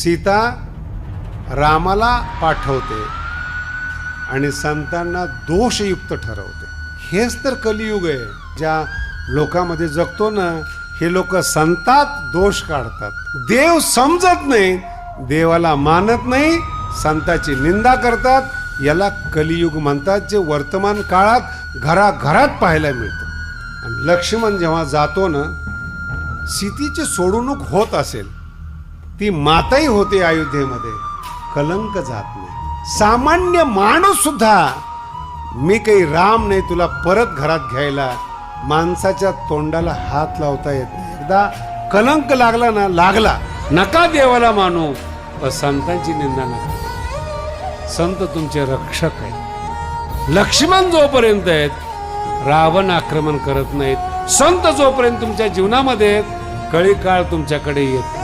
सीता रामाला पाठवते आणि संतांना दोषयुक्त ठरवते. हेच तर कलियुग आहे. ज्या लोकांमध्ये जगतो ना, हे लोक संतात दोष काढतात. देव समजत नाही, देवाला मानत नाही, संताची निंदा करतात. याला कलियुग म्हणतात, जे वर्तमान काळात घराघरात पाहायला मिळतं. आणि लक्ष्मण जेव्हा जातो ना, सीतेची सोडवणूक होत असेल, ती माताही होते अयोध्येमध्ये, कलंक जात नाही. सामान्य माणूस सुद्धा, मी काही राम नाही तुला परत घरात घ्यायला, माणसाच्या तोंडाला हात लावता येत नाही. एकदा कलंक लागला ना, लागला. नका देवाला मानू, पण संतांची निंदा नका. संत तुमचे रक्षक आहेत. लक्ष्मण जोपर्यंत आहेत, रावण आक्रमण करत नाहीत. संत जोपर्यंत तुमच्या जीवनामध्ये आहेत, कळी काळ तुमच्याकडे येत